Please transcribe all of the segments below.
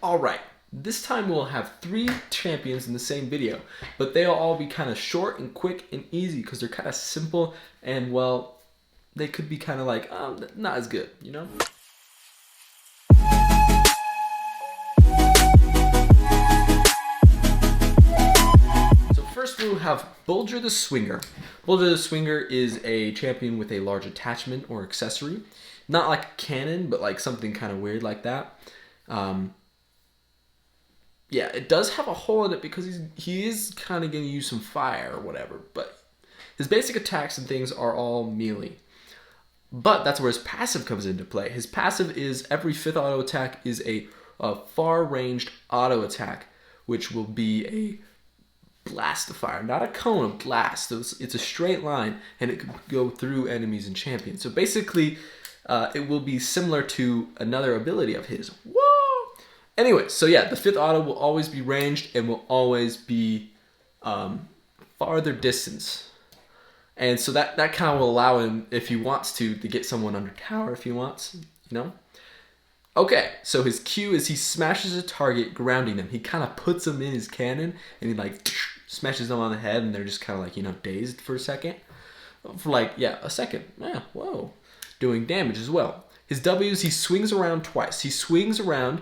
Alright, this time we'll have 3 champions in the same video, but they'll all be kind of short and quick and easy because they're kind of simple and, well, they could be kind of like, not as good, you know? So first we'll have Buldger the Swinger. Buldger the Swinger is a champion with a large attachment or accessory. Not like a cannon, but like something kind of weird like that. Yeah, it does have a hole in it because he is kind of going to use some fire or whatever, but his basic attacks and things are all melee. But that's where his passive comes into play. His passive is every 5th auto attack is a far-ranged auto attack, which will be a blast of fire, not a cone of blast. So it's a straight line, and it could go through enemies and champions. So basically, it will be similar to another ability of his. Whoa! Anyway, so yeah, the 5th auto will always be ranged and will always be farther distance. And so that kind of will allow him, if he wants to get someone under tower if he wants, you know? Okay, so his Q is he smashes a target, grounding them. He kind of puts them in his cannon, and he like smashes them on the head, and they're just kind of like, you know, dazed for a second. For like, yeah, a second. Yeah, whoa. Doing damage as well. His W's, he swings around twice. He swings around.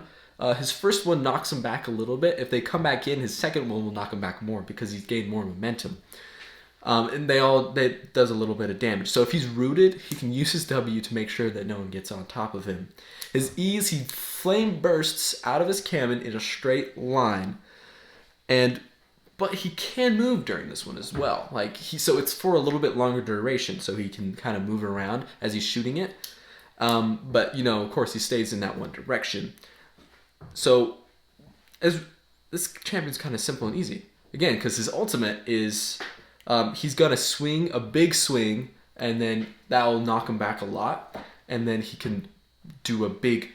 His first one knocks him back a little bit. If they come back in, his second one will knock him back more because he's gained more momentum. And that does a little bit of damage. So if he's rooted, he can use his W to make sure that no one gets on top of him. His E's, he flame bursts out of his cannon in a straight line. But he can move during this one as well. So it's for a little bit longer duration, so he can kind of move around as he's shooting it. But, you know, of course, he stays in that one direction. So this champion's kind of simple and easy. Again, because his ultimate is he's going to swing a big swing, and then that will knock him back a lot. And then he can do a big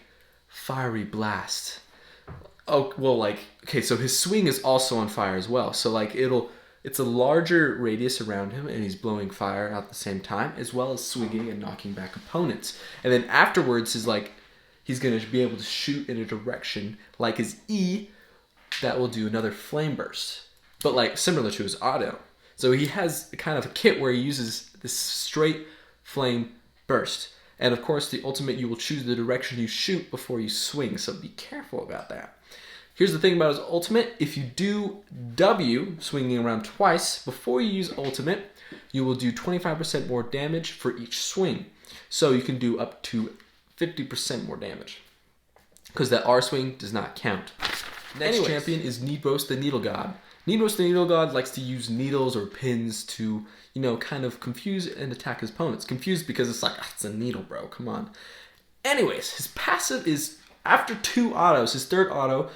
fiery blast. Oh, well, okay, so his swing is also on fire as well. So, it's a larger radius around him, and he's blowing fire out at the same time, as well as swinging and knocking back opponents. And then afterwards is he's going to be able to shoot in a direction like his E that will do another flame burst. But, similar to his auto. So he has kind of a kit where he uses this straight flame burst. And, of course, the ultimate, you will choose the direction you shoot before you swing. So be careful about that. Here's the thing about his ultimate. If you do W, swinging around twice, before you use ultimate, you will do 25% more damage for each swing. So you can do up to 50% more damage. Because that R swing does not count. Next champion is Needros the Needle God. Needros the Needle God likes to use needles or pins to, you know, kind of confuse and attack his opponents. Confused because it's it's a needle, bro. Come on. Anyways, his passive is... After 2 autos, his 3rd auto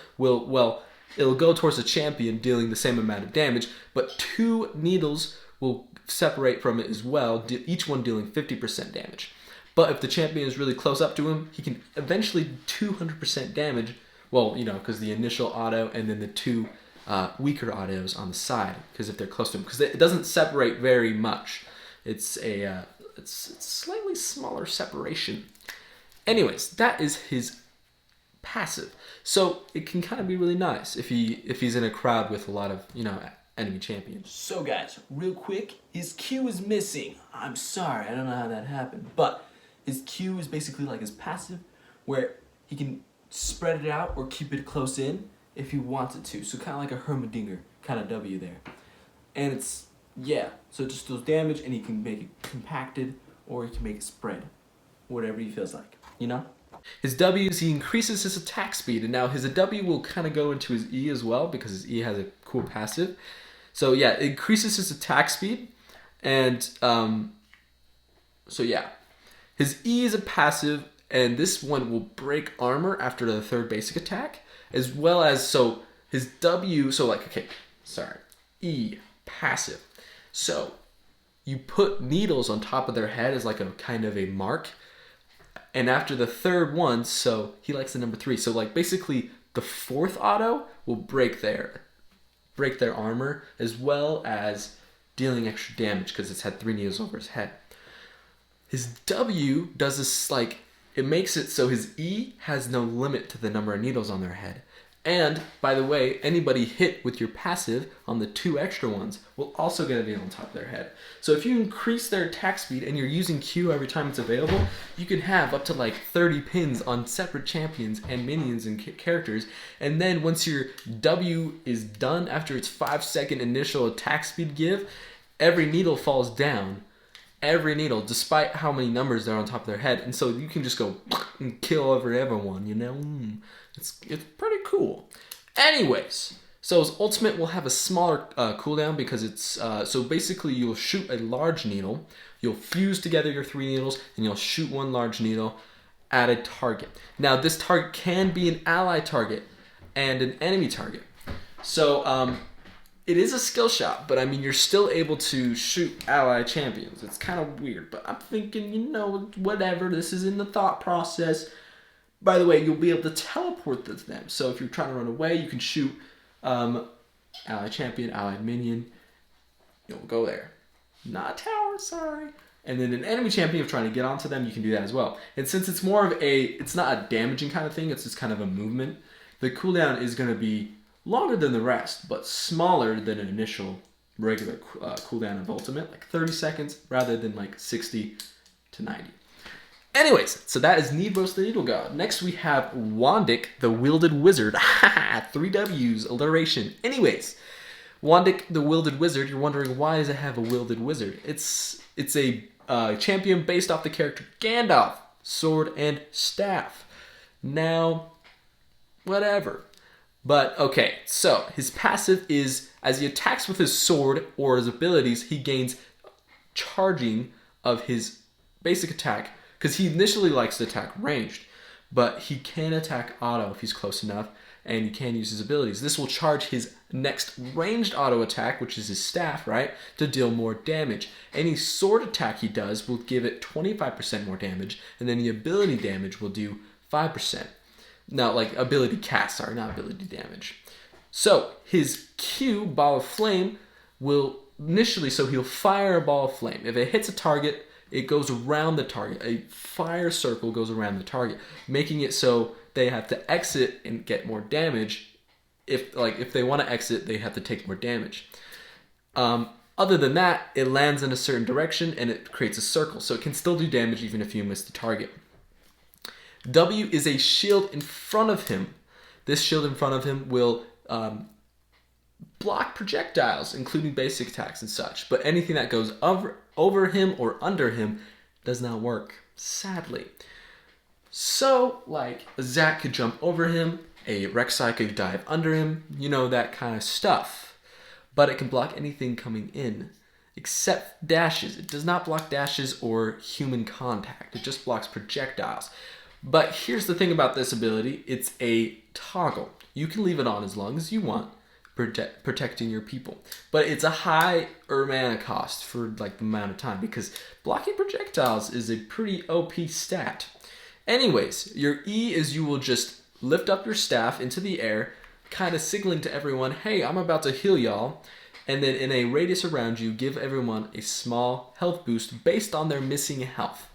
it'll go towards the champion, dealing the same amount of damage, but 2 needles will separate from it as well, each one dealing 50% damage. But if the champion is really close up to him, he can eventually do 200% damage, well, you know, because the initial auto and then the 2 weaker autos on the side, because if they're close to him, because it doesn't separate very much. It's slightly smaller separation. Anyways, that is his passive. So it can kind of be really nice if he's in a crowd with a lot of, you know, enemy champions. So guys, real quick, his Q is missing. I'm sorry, I don't know how that happened. But his Q is basically like his passive, where he can spread it out or keep it close in if he wants it to. So kind of like a Hermedinger kind of W there. And it's, yeah, so it just does damage, and he can make it compacted or he can make it spread. Whatever he feels like, you know? His W's, he increases his attack speed, and now his W will kind of go into his E as well because his E has a cool passive. So yeah, it increases his attack speed, and so yeah. His E is a passive, and this one will break armor after the 3rd basic attack, as well as, so his W, E, passive. So you put needles on top of their head as a kind of a mark. And after the 3rd one, so he likes the number 3. So basically the 4th auto will break their armor, as well as dealing extra damage because it's had 3 needles over his head. His W does this it makes it so his E has no limit to the number of needles on their head. And, by the way, anybody hit with your passive on the 2 extra ones will also get a needle on top of their head. So if you increase their attack speed and you're using Q every time it's available, you can have up to like 30 pins on separate champions and minions and characters. And then once your W is done after its 5-second initial attack speed give, every needle falls down. Every needle, despite how many numbers there are on top of their head. And so you can just go and kill everyone, you know? It's pretty cool. Anyways, so his ultimate will have a smaller cooldown because it's... so basically you'll shoot a large needle, you'll fuse together your 3 needles, and you'll shoot 1 large needle at a target. Now this target can be an ally target and an enemy target. So it is a skill shot, but I mean you're still able to shoot ally champions. It's kind of weird, but I'm thinking, you know, whatever, this is in the thought process. By the way, you'll be able to teleport to them. So if you're trying to run away, you can shoot ally champion, ally minion. You'll go there. Not a tower, sorry. And then an enemy champion, if you're trying to get onto them, you can do that as well. And since it's more of it's not a damaging kind of thing, it's just kind of a movement, the cooldown is going to be longer than the rest, but smaller than an initial regular cooldown of ultimate, like 30 seconds rather than like 60 to 90. Anyways, so that is Needros the Needle God. Next we have Wangic the Wielded Wizard. 3 W's, alliteration. Anyways, Wangic the Wielded Wizard, you're wondering why does it have a Wielded Wizard? It's a champion based off the character Gandalf, sword and staff. Now, whatever. But okay, so his passive is as he attacks with his sword or his abilities, he gains charging of his basic attack. Because he initially likes to attack ranged, but he can attack auto if he's close enough, and he can use his abilities. This will charge his next ranged auto attack, which is his staff, right, to deal more damage. Any sword attack he does will give it 25% more damage, and then the ability damage will do 5%. Now, like ability cast, sorry, not ability damage. So his Q, Ball of Flame, will initially, so he'll fire a ball of flame. If it hits a target, it goes around the target. A fire circle goes around the target, making it so they have to exit and get more damage. If they want to exit, they have to take more damage. Other than that, it lands in a certain direction and it creates a circle, so it can still do damage even if you miss the target. W is a shield in front of him. This shield in front of him will block projectiles, including basic attacks and such, but anything that goes over him or under him does not work, sadly. So, like, a Zac could jump over him, a Rek'Sai could dive under him, you know, that kind of stuff. But it can block anything coming in, except dashes. It does not block dashes or human contact. It just blocks projectiles. But here's the thing about this ability. It's a toggle. You can leave it on as long as you want, protecting your people. But it's a higher mana cost for like the amount of time, because blocking projectiles is a pretty OP stat. Anyways, your E is you will just lift up your staff into the air, kind of signaling to everyone, hey, I'm about to heal y'all. And then in a radius around you, give everyone a small health boost based on their missing health.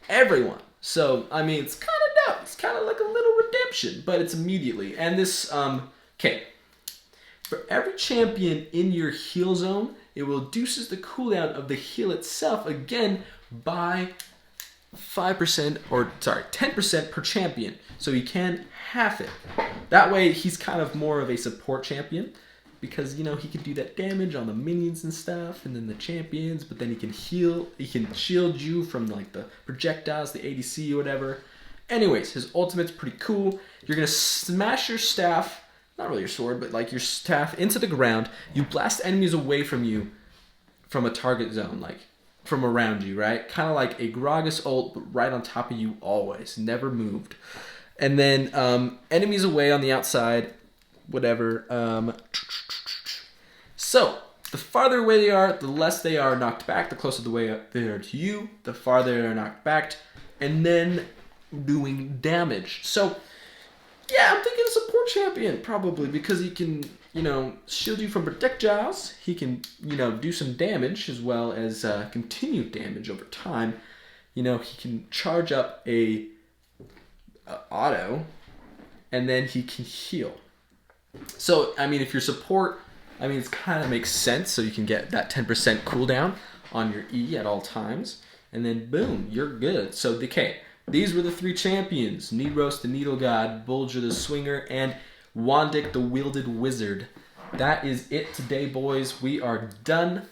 Everyone. So, I mean, it's kind of dope. It's kind of like a little redemption, but it's immediately. And this, okay. For every champion in your heal zone, it reduces the cooldown of the heal itself, again, by 10% per champion. So you can half it. That way, he's kind of more of a support champion, because, you know, he can do that damage on the minions and stuff, and then the champions, but then he can heal, he can shield you from, like, the projectiles, the ADC or whatever. Anyways, his ultimate's pretty cool. You're going to smash your staff, not really your sword, but, like, your staff into the ground. You blast enemies away from you from a target zone, like, from around you, right? Kind of like a Gragas ult, but right on top of you always, never moved. And then enemies away on the outside, whatever. So, the farther away they are, the less they are knocked back. The closer the way they are to you, the farther they are knocked back. And then doing damage. So, yeah, I'm thinking support champion, probably, because he can, you know, shield you from projectiles. He can, you know, do some damage as well as continued damage over time. he can charge up a auto, and then he can heal. So, if your support, it kind of makes sense. So you can get that 10% cooldown on your E at all times. And then, boom, you're good. So, okay, these were the 3 champions. Needros, the Needle God, Buldger, the Swinger, and Wangic, the Wielded Wizard. That is it today, boys. We are done.